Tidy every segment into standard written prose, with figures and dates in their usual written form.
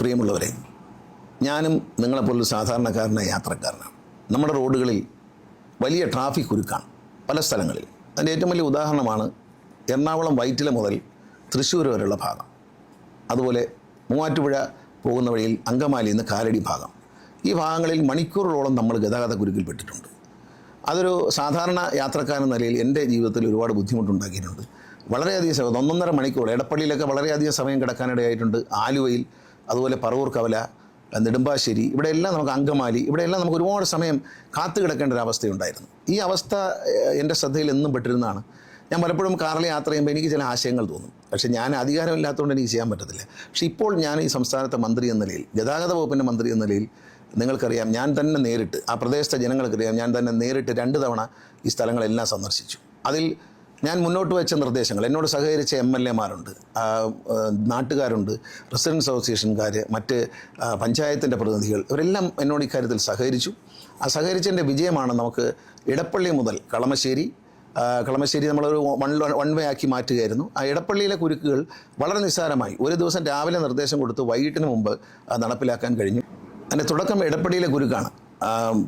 പ്രിയമുള്ളവരെ, ഞാനും നിങ്ങളെപ്പോലൊരു സാധാരണക്കാരനായ യാത്രക്കാരനാണ്. നമ്മുടെ റോഡുകളിൽ വലിയ ട്രാഫിക് കുരുക്കാണ് പല സ്ഥലങ്ങളിൽ. അതിൻ്റെ ഏറ്റവും വലിയ ഉദാഹരണമാണ് എറണാകുളം വൈറ്റില മുതൽ തൃശ്ശൂർ വരെയുള്ള ഭാഗം, അതുപോലെ മൂവാറ്റുപുഴ പോകുന്ന വഴിയിൽ അങ്കമാലിയിൽ നിന്ന് കാലടി ഭാഗം. ഈ ഭാഗങ്ങളിൽ മണിക്കൂറുകളോളം നമ്മൾ ഗതാഗത കുരുക്കിൽപ്പെട്ടിട്ടുണ്ട്. അതൊരു സാധാരണ യാത്രക്കാരൻ നിലയിൽ എൻ്റെ ജീവിതത്തിൽ ഒരുപാട് ബുദ്ധിമുട്ടുണ്ടാക്കിയിട്ടുണ്ട്. വളരെയധികം സമയം, 1.5 മണിക്കൂർ. എടപ്പള്ളിയിലൊക്കെ വളരെയധികം സമയം കിടക്കാനിടയായിട്ടുണ്ട്. ആലുവയിൽ, അതുപോലെ പറവൂർ കവല, നെടുമ്പാശ്ശേരി, ഇവിടെയെല്ലാം നമുക്ക് അങ്കമാലി, ഇവിടെയെല്ലാം നമുക്ക് ഒരുപാട് സമയം കാത്തു കിടക്കേണ്ട ഒരു അവസ്ഥയുണ്ടായിരുന്നു. ഈ അവസ്ഥ എൻ്റെ ശ്രദ്ധയിൽ എന്നും പെട്ടിരുന്നതാണ്. ഞാൻ പലപ്പോഴും കാറിൽ യാത്ര ചെയ്യുമ്പോൾ എനിക്ക് ചില ആശയങ്ങൾ തോന്നും. പക്ഷേ ഞാൻ അധികാരമില്ലാത്തതുകൊണ്ട് എനിക്ക് ചെയ്യാൻ പറ്റത്തില്ല. പക്ഷേ ഇപ്പോൾ ഞാൻ ഈ സംസ്ഥാനത്തെ മന്ത്രി എന്ന നിലയിൽ, ഗതാഗത വകുപ്പിൻ്റെ മന്ത്രി എന്ന നിലയിൽ, നിങ്ങൾക്കറിയാം, ഞാൻ തന്നെ നേരിട്ട്, ആ പ്രദേശത്തെ ജനങ്ങൾക്കറിയാം, ഞാൻ തന്നെ നേരിട്ട് 2 തവണ ഈ സ്ഥലങ്ങളെല്ലാം സന്ദർശിച്ചു. അതിൽ ഞാൻ മുന്നോട്ട് വെച്ച നിർദ്ദേശങ്ങൾ, എന്നോട് സഹകരിച്ച MLA മാരുണ്ട്, നാട്ടുകാരുണ്ട്, റെസിഡൻസ് അസോസിയേഷൻകാർ, മറ്റ് പഞ്ചായത്തിൻ്റെ പ്രതിനിധികൾ, ഇവരെല്ലാം എന്നോട് ഇക്കാര്യത്തിൽ സഹകരിച്ചു. ആ സഹകരിച്ചതിൻ്റെ വിജയമാണ് നമുക്ക് ഇടപ്പള്ളി മുതൽ കളമശ്ശേരി നമ്മളൊരു വൺ വേ ആക്കി മാറ്റുകയായിരുന്നു. ആ ഇടപ്പള്ളിയിലെ കുരുക്കുകൾ വളരെ നിസ്സാരമായി ഒരു ദിവസം രാവിലെ നിർദ്ദേശം കൊടുത്ത് വൈകിട്ടിന് മുമ്പ് നടപ്പിലാക്കാൻ കഴിഞ്ഞു. അതിൻ്റെ തുടക്കം ഇടപ്പള്ളിയിലെ കുരുക്കാണ്.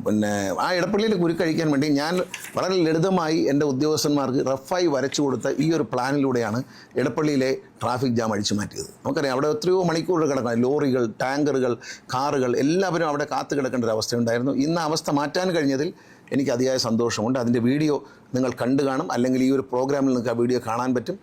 പിന്നെ ആ ഇടപ്പള്ളിയിൽ കുരുക്കഴിക്കാൻ വേണ്ടി ഞാൻ വളരെ ലളിതമായി എൻ്റെ ഉദ്യോഗസ്ഥന്മാർക്ക് റഫായി വരച്ചു കൊടുത്ത ഈ ഒരു പ്ലാനിലൂടെയാണ് ഇടപ്പള്ളിയിലെ ട്രാഫിക് ജാം അഴിച്ചു മാറ്റിയത്. നമുക്കറിയാം, അവിടെ എത്രയോ മണിക്കൂറുകൾ കിടക്കണം. ലോറികൾ, ടാങ്കറുകൾ, കാറുകൾ എല്ലാവരും അവിടെ കാത്തു കിടക്കേണ്ട ഒരു അവസ്ഥയുണ്ടായിരുന്നു. ഇന്ന് അവസ്ഥ മാറ്റാൻ കഴിഞ്ഞതിൽ എനിക്ക് അതിയായ സന്തോഷമുണ്ട്. അതിൻ്റെ വീഡിയോ നിങ്ങൾ കണ്ടു കാണും, അല്ലെങ്കിൽ ഈ ഒരു പ്രോഗ്രാമിൽ നിങ്ങൾക്ക് ആ വീഡിയോ കാണാൻ പറ്റും.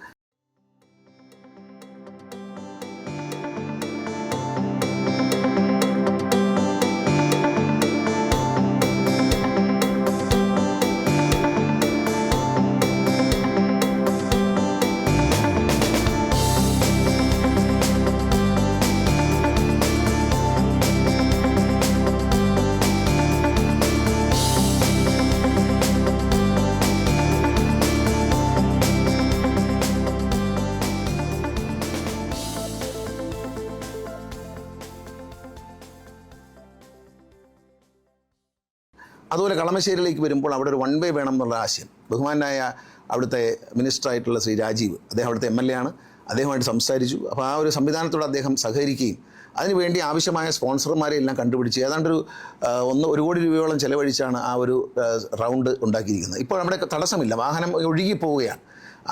അതുപോലെ കളമശ്ശേരിയിലേക്ക് വരുമ്പോൾ അവിടെ ഒരു 1 വേ വേണം എന്നുള്ള ആശയം ബഹുമാനായ അവിടുത്തെ മിനിസ്റ്ററായിട്ടുള്ള ശ്രീ രാജീവ്, അദ്ദേഹം അവിടുത്തെ MLA ആണ്, അദ്ദേഹമായിട്ട് സംസാരിച്ചു. അപ്പോൾ ആ ഒരു സംവിധാനത്തോട് അദ്ദേഹം സഹകരിക്കുകയും അതിനുവേണ്ടി ആവശ്യമായ സ്പോൺസർമാരെ എല്ലാം കണ്ടുപിടിച്ച് ഏതാണ്ടൊരു 1 കോടി രൂപയോളം ചെലവഴിച്ചാണ് ആ ഒരു റൗണ്ട് ഉണ്ടാക്കിയിരിക്കുന്നത്. ഇപ്പോൾ നമ്മുടെ തടസ്സമില്ല, വാഹനം ഒഴുകി പോവുകയാണ്.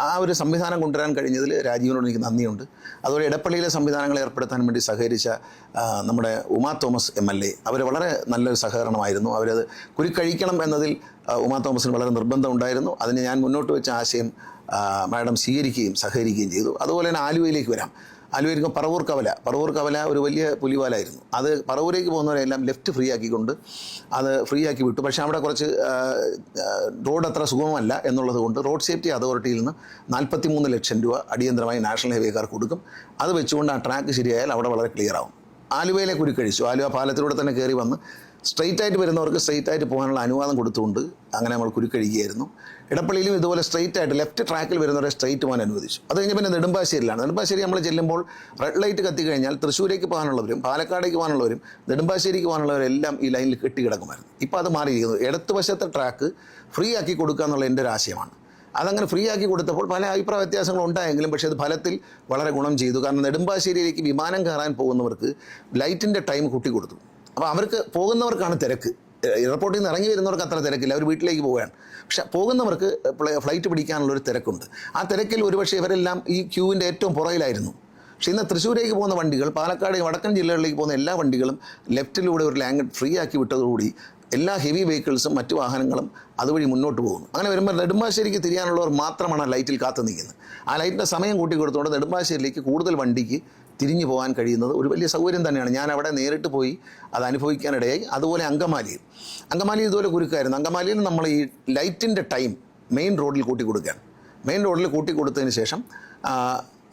ആ ഒരു സംവിധാനം കൊണ്ടുവരാൻ കഴിഞ്ഞതിൽ രാജീവിനോട് എനിക്ക് നന്ദിയുണ്ട്. അതുപോലെ ഇടപ്പള്ളിയിലെ സംവിധാനങ്ങൾ ഏർപ്പെടുത്താൻ വേണ്ടി സഹകരിച്ച നമ്മുടെ ഉമാ തോമസ് MLA, അവർ വളരെ നല്ലൊരു സഹകരണമായിരുന്നു. അവരത് കുരുക്കഴിക്കണം എന്നതിൽ ഉമാ തോമസിന് വളരെ നിർബന്ധം ഉണ്ടായിരുന്നു. അതിന് ഞാൻ മുന്നോട്ട് വെച്ച ആശയം മാഡം സ്വീകരിക്കുകയും സഹകരിക്കുകയും ചെയ്തു. അതുപോലെ തന്നെ ആലുവയിലേക്ക് വരാം. ആലുവയിലേക്ക് പറവൂർ കവല ഒരു വലിയ പുലിവാലായിരുന്നു. അത് പറവൂരേക്ക് പോകുന്നവരെല്ലാം ലെഫ്റ്റ് ഫ്രീ ആക്കിക്കൊണ്ട് അത് ഫ്രീ ആക്കി വിട്ടു. പക്ഷേ അവിടെ കുറച്ച് റോഡ് അത്ര സുഗമമല്ല എന്നുള്ളത് കൊണ്ട് റോഡ് സേഫ്റ്റി അതോറിറ്റിയിൽ നിന്ന് 43 ലക്ഷം രൂപ അടിയന്തരമായി നാഷണൽ ഹൈവേക്കാർക്ക് കൊടുക്കും. അത് വെച്ചുകൊണ്ട് ആ ട്രാക്ക് ശരിയായാൽ അവിടെ വളരെ ക്ലിയർ ആവും. ആലുവയിലെ കുരുക്കഴിച്ചു. ആലുവ പാലത്തിലൂടെ തന്നെ കയറി വന്ന് സ്ട്രെയിറ്റ് ആയിട്ട് വരുന്നവർക്ക് സ്ട്രെയിറ്റ് ആയിട്ട് പോകാനുള്ള അനുവാദം കൊടുത്തുകൊണ്ട് അങ്ങനെ നമ്മൾ കുരുക്കഴിക്കുകയായിരുന്നു. ഇടപ്പള്ളിയിലും ഇതുപോലെ സ്ട്രെയിറ്റ് ആയിട്ട് ലെഫ്റ്റ് ട്രാക്കിൽ വരുന്നവരെ സ്ട്രെയിറ്റ് പോകാൻ അനുവദിച്ചു. അത് കഴിഞ്ഞ് പിന്നെ നെടുമ്പാശ്ശേരി നമ്മൾ ചെല്ലുമ്പോൾ റെഡ് ലൈറ്റ് കത്തിക്കഴിഞ്ഞാൽ തൃശ്ശൂരേക്ക് പോകാനുള്ളവരും പാലക്കാടേക്ക് പോകാനുള്ളവരും നെടുമ്പാശ്ശേരിക്ക് പോകാനുള്ളവരെല്ലാം ഈ ലൈനിൽ കെട്ടിക്കിടക്കുമായിരുന്നു. ഇപ്പോൾ അത് മാറിയിരിക്കുന്നു. ഇടത്തുവശത്തെ ട്രാക്ക് ഫ്രീ ആക്കി കൊടുക്കുക എന്നുള്ള എൻ്റെ ഒരു ആശയമാണ്. അതങ്ങനെ ഫ്രീ ആക്കി കൊടുത്തപ്പോൾ പല അഭിപ്രായ വ്യത്യാസങ്ങളും ഉണ്ടായെങ്കിലും പക്ഷേ അത് ഫലത്തിൽ വളരെ ഗുണം ചെയ്തു. കാരണം നെടുമ്പാശ്ശേരിയിലേക്ക് വിമാനം കയറാൻ പോകുന്നവർക്ക് ലൈറ്റിൻ്റെ ടൈം കൂട്ടിക്കൊടുത്തു. അപ്പോൾ അവർക്ക് പോകുന്നവർക്കാണ് തിരക്ക്. എയർപോർട്ടിൽ നിന്ന് ഇറങ്ങി വരുന്നവർക്ക് അത്ര തിരക്കില്ല, അവർ വീട്ടിലേക്ക് പോവുകയാണ്. പക്ഷേ പോകുന്നവർക്ക് ഫ്ലൈറ്റ് പിടിക്കാനുള്ളൊരു തിരക്കുണ്ട്. ആ തിരക്കിൽ ഒരുപക്ഷെ ഇവരെല്ലാം ഈ ക്യൂവിൻ്റെ ഏറ്റവും പുറകിലായിരുന്നു. പക്ഷേ ഇന്ന് തൃശ്ശൂരേക്ക് പോകുന്ന വണ്ടികൾ, പാലക്കാട്, വടക്കൻ ജില്ലകളിലേക്ക് പോകുന്ന എല്ലാ വണ്ടികളും ലെഫ്റ്റിലൂടെ ഒരു ലാംഗ് ഫ്രീ ആക്കി വിട്ടതോടുകൂടി എല്ലാ ഹെവി വെഹിക്കിൾസും മറ്റു വാഹനങ്ങളും അതുവഴി മുന്നോട്ട് പോകുന്നു. അങ്ങനെ വരുമ്പോൾ നെടുമ്പാശ്ശേരിക്ക് തിരിയാനുള്ളവർ മാത്രമാണ് ആ ലൈറ്റിൽ കാത്തു നിൽക്കുന്നത്. ആ ലൈറ്റിൻ്റെ സമയം കൂട്ടി കൊടുത്തുകൊണ്ട് നെടുമ്പാശ്ശേരിയിലേക്ക് കൂടുതൽ വണ്ടിക്ക് തിരിഞ്ഞു പോകാൻ കഴിയുന്നത് ഒരു വലിയ സൗകര്യം തന്നെയാണ്. ഞാൻ അവിടെ നേരിട്ട് പോയി അത് അനുഭവിക്കാനിടയായി. അതുപോലെ അങ്കമാലി ഇതുപോലെ കുരുക്കായിരുന്നു. അങ്കമാലിയിൽ നമ്മൾ ഈ ലൈറ്റിൻ്റെ ടൈം മെയിൻ റോഡിൽ കൂട്ടിക്കൊടുക്കുകയാണ്. മെയിൻ റോഡിൽ കൂട്ടിക്കൊടുത്തതിന് ശേഷം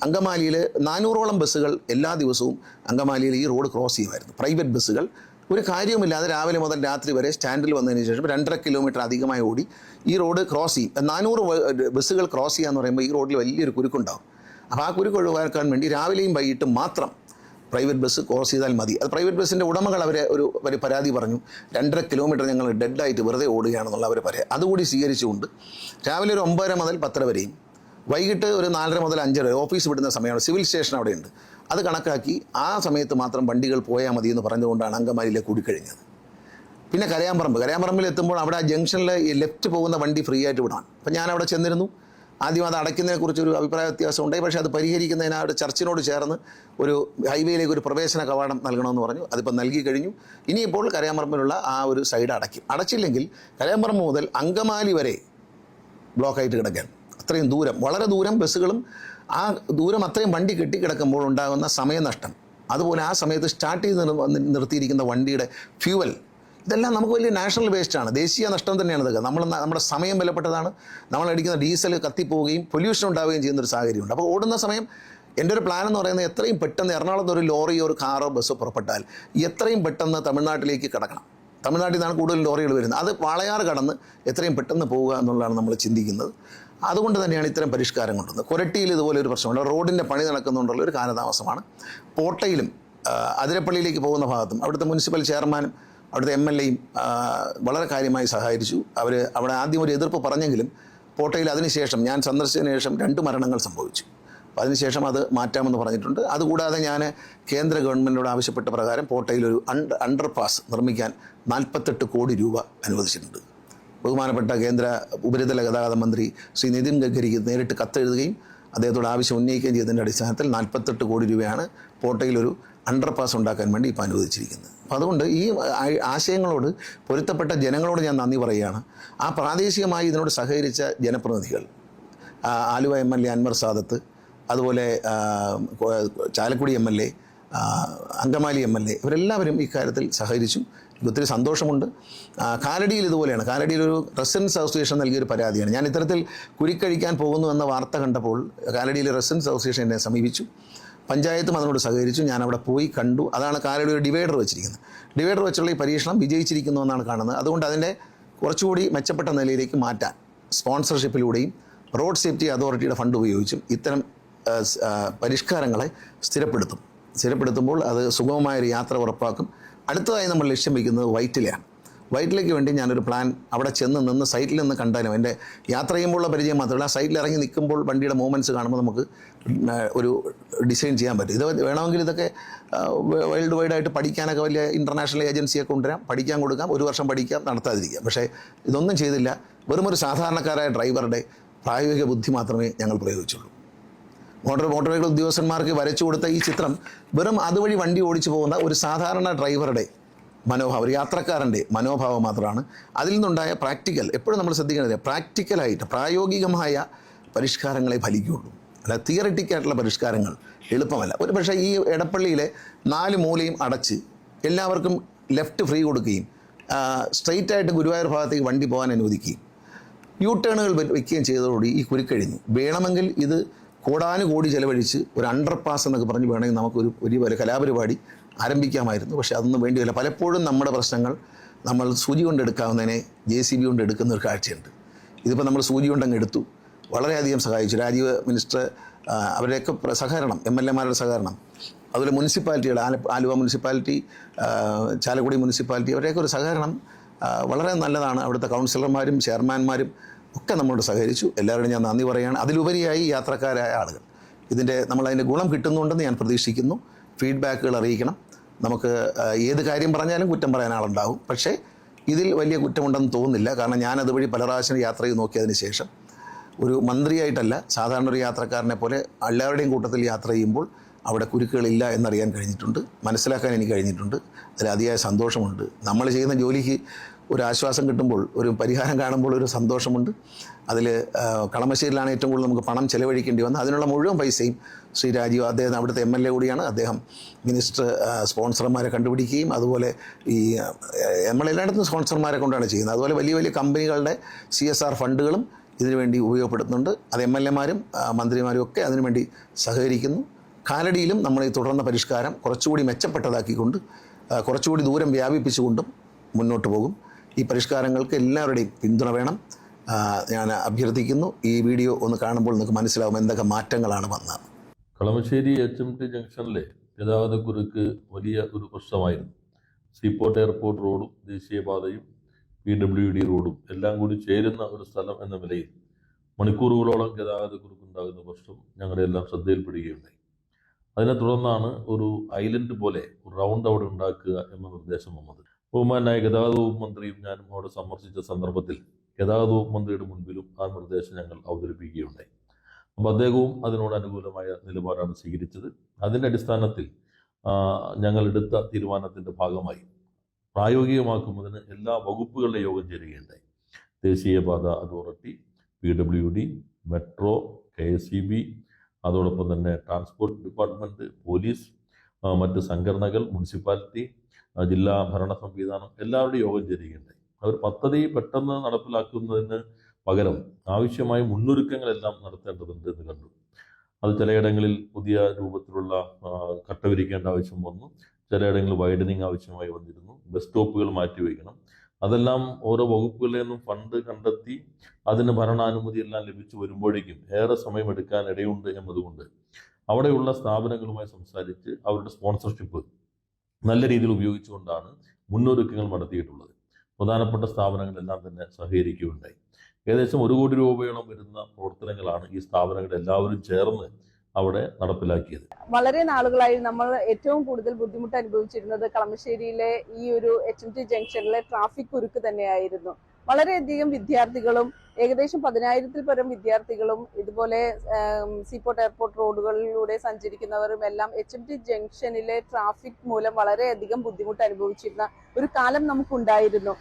അങ്കമാലിയിൽ 400ഓളം ബസ്സുകൾ എല്ലാ ദിവസവും അങ്കമാലിയിൽ ഈ റോഡ് ക്രോസ് ചെയ്യുമായിരുന്നു. പ്രൈവറ്റ് ബസ്സുകൾ ഒരു കാര്യവുമില്ലാതെ രാവിലെ മുതൽ രാത്രി വരെ സ്റ്റാൻഡിൽ വന്നതിന് ശേഷം 2.5 കിലോമീറ്റർ അധികമായി ഓടി ഈ റോഡ് ക്രോസ് ചെയ്യും. 400 ബസ്സുകൾ ക്രോസ് ചെയ്യുക എന്ന് പറയുമ്പോൾ ഈ റോഡിൽ വലിയൊരു കുരുക്കുണ്ടാകും. അപ്പോൾ ആ കുരുക്ക് ഒഴിവാക്കാൻ വേണ്ടി രാവിലെയും വൈകിട്ടും മാത്രം പ്രൈവറ്റ് ബസ് ക്രോസ് ചെയ്താൽ മതി. അത് പ്രൈവറ്റ് ബസ്സിൻ്റെ ഉടമകൾ ഒരു പരാതി പറഞ്ഞു, 2.5 കിലോമീറ്റർ ഞങ്ങൾ ഡെഡായിട്ട് വെറുതെ ഓടുകയാണെന്നുള്ള അവർ പറയാം. അതുകൂടി സ്വീകരിച്ചുകൊണ്ട് രാവിലെ ഒരു 9:30 മുതൽ 10:00 വരെയും വൈകിട്ട് ഒരു 4:30 മുതൽ 5:00 വരെ ഓഫീസ് വിടുന്ന സമയമാണ്. സിവിൽ സ്റ്റേഷൻ അവിടെയുണ്ട്. അത് കണക്കാക്കി ആ സമയത്ത് മാത്രം വണ്ടികൾ പോയാൽ മതി എന്ന് പറഞ്ഞുകൊണ്ടാണ് അങ്കമാലിയിലേക്ക് കൂടിക്കഴിഞ്ഞത്. പിന്നെ കരയാമ്പറമ്പിൽ എത്തുമ്പോൾ അവിടെ ആ ജംഗ്ഷനിൽ ഈ ലെഫ്റ്റ് പോകുന്ന വണ്ടി ഫ്രീ ആയിട്ട് വിടാൻ. അപ്പം ഞാൻ അവിടെ ചെന്നിരുന്നു. ആദ്യം അത് അടയ്ക്കുന്നതിനെക്കുറിച്ചൊരു അഭിപ്രായ വ്യത്യാസം ഉണ്ടായി. പക്ഷേ അത് പരിഹരിക്കുന്നതിന് ആ ഒരു ചർച്ചിനോട് ചേർന്ന് ഒരു ഹൈവേയിലേക്ക് ഒരു പ്രവേശന കവാടം നൽകണമെന്ന് പറഞ്ഞു. അതിപ്പോൾ നൽകി കഴിഞ്ഞു. ഇനിയിപ്പോൾ കരയാമ്പറമ്പിലുള്ള ആ ഒരു സൈഡ് അടയ്ക്കും. അടച്ചില്ലെങ്കിൽ കരയാമ്പറമ്പ് മുതൽ അങ്കമാലി വരെ ബ്ലോക്കായിട്ട് കിടക്കുകയാണ്. അത്രയും ദൂരം, വളരെ ദൂരം ബസ്സുകളും ആ ദൂരം അത്രയും വണ്ടി കെട്ടിക്കിടക്കുമ്പോൾ ഉണ്ടാകുന്ന സമയനഷ്ടം, അതുപോലെ ആ സമയത്ത് സ്റ്റാർട്ട് ചെയ്ത് നിർത്തിയിരിക്കുന്ന വണ്ടിയുടെ ഫ്യൂവൽ, ഇതെല്ലാം നമുക്ക് വലിയ നാഷണൽ വേസ്റ്റാണ്, ദേശീയ നഷ്ടം തന്നെയാണ് ഇതൊക്കെ. നമ്മുടെ സമയം വിലപ്പെട്ടതാണ്. നമ്മളടിക്കുന്ന ഡീസൽ കത്തിപ്പോവുകയും പൊല്യൂഷൻ ഉണ്ടാവുകയും ചെയ്യുന്നൊരു സാഹചര്യമുണ്ട്. അപ്പോൾ ഓടുന്ന സമയം എൻ്റെ ഒരു പ്ലാൻ എന്ന് പറയുന്നത് എത്രയും പെട്ടെന്ന് എറണാകുളത്ത് ഒരു ലോറിയോ ഒരു കാറോ ബസ്സോ പുറപ്പെട്ടാൽ എത്രയും പെട്ടെന്ന് തമിഴ്നാട്ടിലേക്ക് കടക്കണം. തമിഴ്നാട്ടിൽ നിന്നാണ് കൂടുതൽ ലോറികൾ വരുന്നത്. അത് വാളയാർ കടന്ന് എത്രയും പെട്ടെന്ന് പോവുക എന്നുള്ളതാണ് നമ്മൾ ചിന്തിക്കുന്നത്. അതുകൊണ്ട് തന്നെയാണ് ഇത്തരം പരിഷ്കാരം കൊണ്ടുവന്നത്. കൊരട്ടിയിൽ ഇതുപോലെ ഒരു പ്രശ്നമുണ്ട്. റോഡിൻ്റെ പണി നടക്കുന്നുണ്ടുള്ള ഒരു കാലതാമസമാണ്. പോട്ടയിലും അതിരപ്പള്ളിയിലേക്ക് പോകുന്ന ഭാഗത്തും അവിടുത്തെ മുനിസിപ്പൽ ചെയർമാനും അവിടുത്തെ MLAയും വളരെ കാര്യമായി സഹായിച്ചു. അവിടെ ആദ്യം ഒരു എതിർപ്പ് പറഞ്ഞെങ്കിലും പോട്ടയിൽ അതിനുശേഷം ഞാൻ സന്ദർശിച്ചതിന് ശേഷം 2 മരണങ്ങൾ സംഭവിച്ചു. അപ്പോൾ അതിനുശേഷം അത് മാറ്റാമെന്ന് പറഞ്ഞിട്ടുണ്ട്. അതുകൂടാതെ ഞാൻ കേന്ദ്ര ഗവൺമെൻറ്റിനോട് ആവശ്യപ്പെട്ട പ്രകാരം പോട്ടയിലൊരു അണ്ടർപാസ് നിർമ്മിക്കാൻ 48 കോടി രൂപ അനുവദിച്ചിട്ടുണ്ട്. ബഹുമാനപ്പെട്ട കേന്ദ്ര ഉപരിതല ഗതാഗത മന്ത്രി ശ്രീ നിതിൻ ഗഡ്കരിക്ക് നേരിട്ട് കത്തെഴുതുകയും അദ്ദേഹത്തോട് ആവശ്യം ഉന്നയിക്കുകയും ചെയ്തതിൻ്റെ അടിസ്ഥാനത്തിൽ 48 കോടി രൂപയാണ് പോട്ടയിലൊരു അണ്ടർപാസ് ഉണ്ടാക്കാൻ വേണ്ടി ഇപ്പോൾ അനുവദിച്ചിരിക്കുന്നത്. അപ്പോൾ അതുകൊണ്ട് ഈ ആശയങ്ങളോട് പൊരുത്തപ്പെട്ട ജനങ്ങളോട് ഞാൻ നന്ദി പറയുകയാണ്. ആ പ്രാദേശികമായി ഇതിനോട് സഹകരിച്ച ജനപ്രതിനിധികൾ, ആലുവ MLA അൻവർ സാദത്ത്, അതുപോലെ ചാലക്കുടി MLA, അങ്കമാലി MLA, ഇവരെല്ലാവരും ഇക്കാര്യത്തിൽ സഹകരിച്ചു. ഒത്തിരി സന്തോഷമുണ്ട്. കാലടിയിൽ ഇതുപോലെയാണ്. കാലടിയിൽ ഒരു റെസിഡൻസ് അസോസിയേഷൻ നൽകിയൊരു പരാതിയാണ്. ഞാൻ ഇത്തരത്തിൽ കുരുക്കഴിക്കാൻ പോകുന്നു എന്ന വാർത്ത കണ്ടപ്പോൾ കാലടിയിലെ റെസിഡൻസ് അസോസിയേഷൻ എന്നെ സമീപിച്ചു. പഞ്ചായത്തും അതിനോട് സഹകരിച്ചു. ഞാൻ അവിടെ പോയി കണ്ടു. അതാണ് കാലടി ഒരു ഡിവൈഡർ വെച്ചിരിക്കുന്നത്. ഡിവൈഡർ വെച്ചുള്ള ഈ പരീക്ഷണം വിജയിച്ചിരിക്കുന്നു എന്നാണ് കാണുന്നത്. അതുകൊണ്ട് അതിൻ്റെ കുറച്ചുകൂടി മെച്ചപ്പെട്ട നിലയിലേക്ക് മാറ്റാൻ സ്പോൺസർഷിപ്പിലൂടെയും റോഡ് സേഫ്റ്റി അതോറിറ്റിയുടെ ഫണ്ട് ഉപയോഗിച്ചും ഇത്തരം പരിഷ്കാരങ്ങളെ സ്ഥിരപ്പെടുത്തുമ്പോൾ അത് സുഗമമായൊരു യാത്ര ഉറപ്പാക്കും. അടുത്തതായി നമ്മൾ ലക്ഷ്യം വയ്ക്കുന്നത് വൈറ്റിലയാണ്. വൈറ്റിലേക്ക് വേണ്ടി ഞാനൊരു പ്ലാൻ അവിടെ നിന്ന് സൈറ്റിൽ നിന്ന് കണ്ടാലും എൻ്റെ യാത്ര ചെയ്യുമ്പോഴുള്ള പരിചയം മാത്രമല്ല, സൈറ്റിൽ ഇറങ്ങി നിൽക്കുമ്പോൾ വണ്ടിയുടെ മൂവ്മെൻറ്റ്സ് കാണുമ്പോൾ നമുക്ക് ഒരു ഡിസൈൻ ചെയ്യാൻ പറ്റും. ഇത് വേണമെങ്കിൽ ഇതൊക്കെ വേൾഡ് വൈഡായിട്ട് പഠിക്കാനൊക്കെ വലിയ ഇൻ്റർനാഷണൽ ഏജൻസിയൊക്കെ കൊണ്ടുവരാം, പഠിക്കാൻ കൊടുക്കാം, 1 വർഷം പഠിക്കാം, നടത്താതിരിക്കാം. പക്ഷേ ഇതൊന്നും ചെയ്തില്ല. വെറുമൊരു സാധാരണക്കാരായ ഡ്രൈവറുടെ പ്രായോഗിക ബുദ്ധി മാത്രമേ ഞങ്ങൾ പ്രയോഗിച്ചുള്ളൂ. മോട്ടോർ വെഹിക്കിൾ ഉദ്യോഗസ്ഥന്മാർക്ക് വരച്ചു കൊടുത്ത ഈ ചിത്രം വെറും അതുവഴി വണ്ടി ഓടിച്ചു പോകുന്ന ഒരു സാധാരണ ഡ്രൈവറുടെ മനോഭാവം, ഒരു യാത്രക്കാരൻ്റെ മനോഭാവം മാത്രമാണ്. അതിൽ നിന്നുണ്ടായ പ്രാക്ടിക്കൽ, എപ്പോഴും നമ്മൾ ശ്രദ്ധിക്കേണ്ടത് പ്രാക്ടിക്കലായിട്ട് പ്രായോഗികമായ പരിഷ്കാരങ്ങളെ ഫലിക്കുകയുള്ളൂ. അല്ല തിയറിറ്റിക്കായിട്ടുള്ള പരിഷ്കാരങ്ങൾ എളുപ്പമല്ല. ഒരു പക്ഷേ ഈ എടപ്പള്ളിയിലെ 4 മൂലയും അടച്ച് എല്ലാവർക്കും ലെഫ്റ്റ് ഫ്രീ കൊടുക്കുകയും സ്ട്രെയിറ്റായിട്ട് ഗുരുവായൂർ ഭാഗത്തേക്ക് വണ്ടി പോകാൻ അനുവദിക്കുകയും ടേണുകൾ വയ്ക്കുകയും ചെയ്തതോടുകൂടി ഈ കുരുക്കഴിഞ്ഞു. വേണമെങ്കിൽ ഇത് കോടാനുകോടി ചെലവഴിച്ച് ഒരു അണ്ടർപാസ് എന്നൊക്കെ പറഞ്ഞ് വേണമെങ്കിൽ നമുക്കൊരു വലിയ കലാപരിപാടി ആരംഭിക്കാമായിരുന്നു. പക്ഷേ അതൊന്നും വേണ്ടിയില്ല. പലപ്പോഴും നമ്മുടെ പ്രശ്നങ്ങൾ നമ്മൾ സൂചി കൊണ്ടെടുക്കാവുന്നതിനെ JCB കൊണ്ട് എടുക്കുന്ന ഒരു കാഴ്ചയുണ്ട്. ഇതിപ്പോൾ നമ്മൾ സൂചി കൊണ്ടങ്ങ് എടുത്തു. വളരെയധികം സഹായിച്ചു. രാജീവ് മിനിസ്റ്റർ, അവരുടെയൊക്കെ സഹകരണം, MLAമാരുടെ സഹകരണം, അതുപോലെ മുനിസിപ്പാലിറ്റികൾ, ആലുവ മുനിസിപ്പാലിറ്റി, ചാലക്കുടി മുനിസിപ്പാലിറ്റി, അവരുടെയൊക്കെ ഒരു സഹകരണം വളരെ നല്ലതാണ്. അവിടുത്തെ കൗൺസിലർമാരും ചെയർമാൻമാരും ഒക്കെ നമ്മളോട് സഹകരിച്ചു. എല്ലാവരോടും ഞാൻ നന്ദി പറയുകയാണ്. അതിലുപരിയായി യാത്രക്കാരായ ആളുകൾ നമ്മളതിൻ്റെ ഗുണം കിട്ടുന്നുണ്ടെന്ന് ഞാൻ പ്രതീക്ഷിക്കുന്നു. ഫീഡ്ബാക്കുകൾ അറിയിക്കണം. നമുക്ക് ഏത് കാര്യം പറഞ്ഞാലും കുറ്റം പറയാൻ ആളുണ്ടാവും. പക്ഷേ ഇതിൽ വലിയ കുറ്റമുണ്ടെന്ന് തോന്നുന്നില്ല. കാരണം ഞാൻ അതുവഴി പല പ്രാവശ്യം യാത്ര ചെയ്ത് നോക്കിയതിന് ശേഷം ഒരു മന്ത്രിയായിട്ടല്ല, സാധാരണ ഒരു യാത്രക്കാരനെ പോലെ എല്ലാവരുടെയും കൂട്ടത്തിൽ യാത്ര ചെയ്യുമ്പോൾ അവിടെ കുരുക്കുകളില്ല എന്നറിയാൻ കഴിഞ്ഞിട്ടുണ്ട്, മനസ്സിലാക്കാൻ എനിക്ക് കഴിഞ്ഞിട്ടുണ്ട്. അതിൽ അതിയായ സന്തോഷമുണ്ട്. നമ്മൾ ചെയ്യുന്ന ജോലിക്ക് ഒരു ആശ്വാസം കിട്ടുമ്പോൾ, ഒരു പരിഹാരം കാണുമ്പോൾ ഒരു സന്തോഷമുണ്ട്. അതിൽ കളമശ്ശേരിയിലാണ് ഏറ്റവും കൂടുതൽ നമുക്ക് പണം ചെലവഴിക്കേണ്ടി വന്നത്. അതിനുള്ള മുഴുവൻ പൈസയും ശ്രീ രാജീവ്, അദ്ദേഹം അവിടുത്തെ MLA കൂടിയാണ്, അദ്ദേഹം മിനിസ്റ്റർ സ്പോൺസർമാരെ കണ്ടുപിടിക്കുകയും അതുപോലെ ഈ നമ്മൾ എല്ലായിടത്തും സ്പോൺസർമാരെ കൊണ്ടാണ് ചെയ്യുന്നത്. അതുപോലെ വലിയ വലിയ കമ്പനികളുടെ CSR ഫണ്ടുകളും ഇതിനുവേണ്ടി ഉപയോഗപ്പെടുത്തുന്നുണ്ട്. അത് MLAമാരും മന്ത്രിമാരും ഒക്കെ അതിനുവേണ്ടി സഹകരിക്കുന്നു. കാലടിയിലും നമ്മൾ ഈ തുടർന്ന പരിഷ്കാരം കുറച്ചുകൂടി മെച്ചപ്പെട്ടതാക്കിക്കൊണ്ട് കുറച്ചുകൂടി ദൂരം വ്യാപിപ്പിച്ചുകൊണ്ടും മുന്നോട്ട് പോകും. ഈ പരിഷ്കാരങ്ങൾക്ക് എല്ലാവരുടെയും പിന്തുണ വേണം. ഞാൻ അഭ്യർത്ഥിക്കുന്നു. ഈ വീഡിയോ ഒന്ന് കാണുമ്പോൾ നിങ്ങൾക്ക് മനസ്സിലാവും എന്തൊക്കെ മാറ്റങ്ങളാണ് വന്നത്. കളമശ്ശേരി HMT ജംഗ്ഷനിലെ ഗതാഗതക്കുരുക്ക് വലിയ ഒരു പ്രശ്നമായിരുന്നു. സീപോർട്ട് എയർപോർട്ട് റോഡും ദേശീയപാതയും PWD റോഡും എല്ലാം കൂടി ചേരുന്ന ഒരു സ്ഥലം എന്ന നിലയിൽ മണിക്കൂറുകളോളം ഗതാഗതക്കുരുക്കുണ്ടാകുന്ന പ്രശ്നം ഞങ്ങളുടെ എല്ലാം ശ്രദ്ധയിൽപ്പെടുകയുണ്ടായി. അതിനെ തുടർന്നാണ് ഒരു ഐലൻഡ് പോലെ ഒരു റൗണ്ട് അവിടെ ഉണ്ടാക്കുക എന്ന നിർദ്ദേശം വന്നത്. ബഹുമാനായ ഗതാഗത വകുപ്പ് മന്ത്രിയും ഞാനും അവിടെ സന്ദർശിച്ച സന്ദർഭത്തിൽ ഗതാഗത വകുപ്പ് മന്ത്രിയുടെ മുൻപിലും ആ നിർദ്ദേശം ഞങ്ങൾ അവതരിപ്പിക്കുകയുണ്ടായി. അപ്പോൾ അദ്ദേഹവും അതിനോട് അനുകൂലമായ നിലപാടാണ് സ്വീകരിച്ചത്. അതിൻ്റെ അടിസ്ഥാനത്തിൽ ഞങ്ങൾ എടുത്ത തീരുമാനത്തിൻ്റെ ഭാഗമായി പ്രായോഗികമാക്കുന്നതിന് എല്ലാ വകുപ്പുകളുടെ യോഗം ചേരുകയുണ്ടായി. ദേശീയപാത അതോറിറ്റി, PWD, മെട്രോ, KSEB, അതോടൊപ്പം തന്നെ ട്രാൻസ്പോർട്ട് ഡിപ്പാർട്ട്മെൻറ്റ്, പോലീസ്, മറ്റ് സംഘടനകൾ, മുനിസിപ്പാലിറ്റി, ജില്ലാ ഭരണ സംവിധാനം എല്ലാവരുടെയും യോഗം ചേരുകയുണ്ടായി. അവർ പദ്ധതി പെട്ടെന്ന് നടപ്പിലാക്കുന്നതിന് പകരം ആവശ്യമായ മുന്നൊരുക്കങ്ങളെല്ലാം നടത്തേണ്ടതുണ്ട് എന്ന് കണ്ടു. അത് ചിലയിടങ്ങളിൽ പുതിയ രൂപത്തിലുള്ള കട്ട വിരിക്കേണ്ട ആവശ്യം വന്നു, ചിലയിടങ്ങളിൽ വൈഡനിങ് ആവശ്യമായി വന്നിരുന്നു, ബസ് സ്റ്റോപ്പുകൾ മാറ്റിവെക്കണം. അതെല്ലാം ഓരോ വകുപ്പുകളിൽ നിന്നും ഫണ്ട് കണ്ടെത്തി അതിന് ഭരണാനുമതി എല്ലാം ലഭിച്ചു വരുമ്പോഴേക്കും ഏറെ സമയമെടുക്കാൻ ഇടയുണ്ട് എന്നതുകൊണ്ട് അവിടെയുള്ള സ്ഥാപനങ്ങളുമായി സംസാരിച്ച് അവരുടെ സ്പോൺസർഷിപ്പ് നല്ല രീതിയിൽ ഉപയോഗിച്ചുകൊണ്ടാണ് മുന്നൊരുക്കങ്ങൾ നടത്തിയിട്ടുള്ളത്. പ്രധാനപ്പെട്ട സ്ഥാപനങ്ങളെല്ലാം തന്നെ സഹകരിക്കുകയുണ്ടായി. ഏകദേശം 1 കോടി രൂപയോളം വരുന്ന പ്രവർത്തനങ്ങളാണ് ഈ സ്ഥാപനങ്ങൾ എല്ലാവരും ചേർന്ന് അവിടെ നടപ്പിലാക്കിയത്. വളരെ നാളുകളായി നമ്മൾ ഏറ്റവും കൂടുതൽ ബുദ്ധിമുട്ട് അനുഭവിച്ചിരുന്നത് കളമശ്ശേരിയിലെ ഈ ഒരു HMT ജംഗ്ഷനിലെ ട്രാഫിക് കുരുക്ക് തന്നെയായിരുന്നു. വളരെയധികം വിദ്യാർത്ഥികളും ഏകദേശം 10,000-ൽ പരം വിദ്യാർത്ഥികളും ഇതുപോലെ സീപോർട്ട് എയർപോർട്ട് റോഡുകളിലൂടെ സഞ്ചരിക്കുന്നവരും എല്ലാം HMT ജംഗ്ഷനിലെ ട്രാഫിക് മൂലം വളരെയധികം ബുദ്ധിമുട്ട് അനുഭവിച്ചിരുന്ന ഒരു കാലം നമുക്കുണ്ടായിരുന്നു.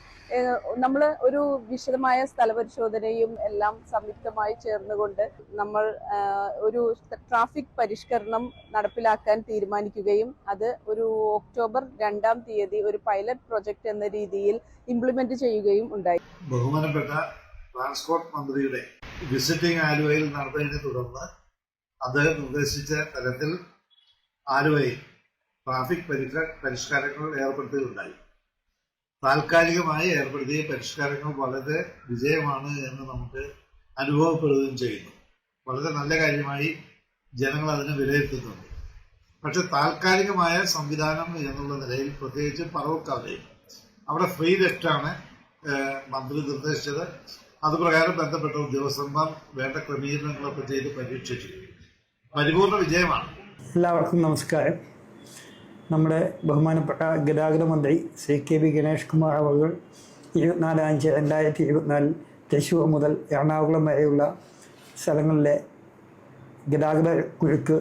നമ്മൾ ഒരു വിശദമായ സ്ഥലപരിശോധനയും എല്ലാം സംയുക്തമായി ചേർന്നുകൊണ്ട് നമ്മൾ ഒരു ട്രാഫിക് പരിഷ്കരണം നടപ്പിലാക്കാൻ തീരുമാനിക്കുകയും അത് ഒരു ഒക്ടോബർ 2-ാം തീയതി ഒരു പൈലറ്റ് പ്രൊജക്ട് എന്ന രീതിയിൽ ഇംപ്ലിമെന്റ് ചെയ്യുകയും ഉണ്ടായി. ബഹുമാനപ്പെട്ട ട്രാൻസ്പോർട്ട് മന്ത്രിയുടെ വിസിറ്റിംഗ് ആലുവയിൽ നടന്നതിനെ തുടർന്ന് അദ്ദേഹം നിർദ്ദേശിച്ച തരത്തിൽ ആലുവയിൽ ട്രാഫിക് പരിഷ്കാരങ്ങൾ ഏർപ്പെടുത്തുകയുണ്ടായി. താൽക്കാലികമായി ഏർപ്പെടുത്തിയ പരിഷ്കാരങ്ങൾ വളരെ വിജയമാണ് എന്ന് നമുക്ക് അനുഭവപ്പെടുകയും ചെയ്യുന്നു. വളരെ നല്ല കാര്യമായി ജനങ്ങൾ അതിനെ വിലയിരുത്തുന്നുണ്ട്. പക്ഷെ താൽക്കാലികമായ സംവിധാനം എന്നുള്ള നിലയിൽ പ്രത്യേകിച്ച് പറവൂർക്കാവിലെയും അവിടെ ഫ്രീ ലെഫ്റ്റാണ് മന്ത്രി നിർദ്ദേശിച്ചത്. അതുപ്രകാരം ബന്ധപ്പെട്ട ഉദ്യോഗസ്ഥന്മാർ വേണ്ട ക്രമീകരണങ്ങളൊക്കെ ചെയ്ത് പരീക്ഷിച്ചു. പരിപൂർണ വിജയമാണ്. എല്ലാവർക്കും നമസ്കാരം. നമ്മുടെ ബഹുമാനപ്പെട്ട ഗതാഗത മന്ത്രി ശ്രീ KB ഗണേഷ് കുമാർ അവർ 24/5/2024 തൃശ്ശൂർ മുതൽ എറണാകുളം വരെയുള്ള സ്ഥലങ്ങളിലെ ഗതാഗത കുരുക്ക്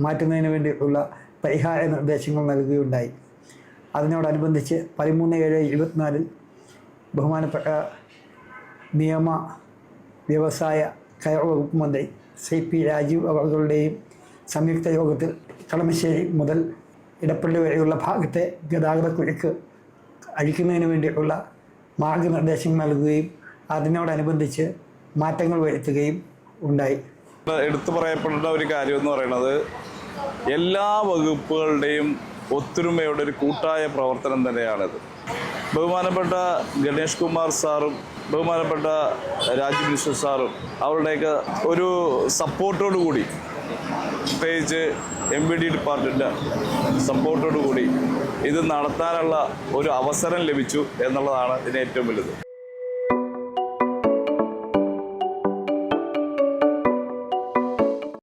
മാറ്റുന്നതിന് വേണ്ടിയുള്ള പരിഹാര നിർദ്ദേശങ്ങൾ നൽകുകയുണ്ടായി. അതിനോടനുബന്ധിച്ച് 13/7/24 ബഹുമാനപ്പെട്ട നിയമ വ്യവസായ കയർ വകുപ്പ് മന്ത്രി ശ്രീ P രാജീവ് അവരുടെയും സംയുക്ത യോഗത്തിൽ കളമശ്ശേരി മുതൽ ഇടപ്പള്ളി വരെയുള്ള ഭാഗത്തെ ഗതാഗത കുരുക്ക് അഴിക്കുന്നതിന് വേണ്ടിയുള്ള മാർഗനിർദ്ദേശങ്ങൾ നൽകുകയും അതിനോടനുബന്ധിച്ച് മാറ്റങ്ങൾ വരുത്തുകയും ഉണ്ടായി. എടുത്തു പറയപ്പെടേണ്ട ഒരു കാര്യം എന്ന് പറയുന്നത് എല്ലാ വകുപ്പുകളുടെയും ഒത്തൊരുമയുടെ ഒരു കൂട്ടായ പ്രവർത്തനം തന്നെയാണിത്. ബഹുമാനപ്പെട്ട ഗണേഷ് കുമാർ സാറും ബഹുമാനപ്പെട്ട രാജീവ് മിശ്ര സാറും അവരുടെയൊക്കെ ഒരു സപ്പോർട്ടോടു കൂടി, പ്രത്യേകിച്ച് MVD ഡിപ്പാർട്ട്മെൻറ്റ് സപ്പോർട്ടോടു കൂടി ഇത് നടത്താനുള്ള ഒരു അവസരം ലഭിച്ചു എന്നുള്ളതാണ് ഇതിന് ഏറ്റവും വലുത്.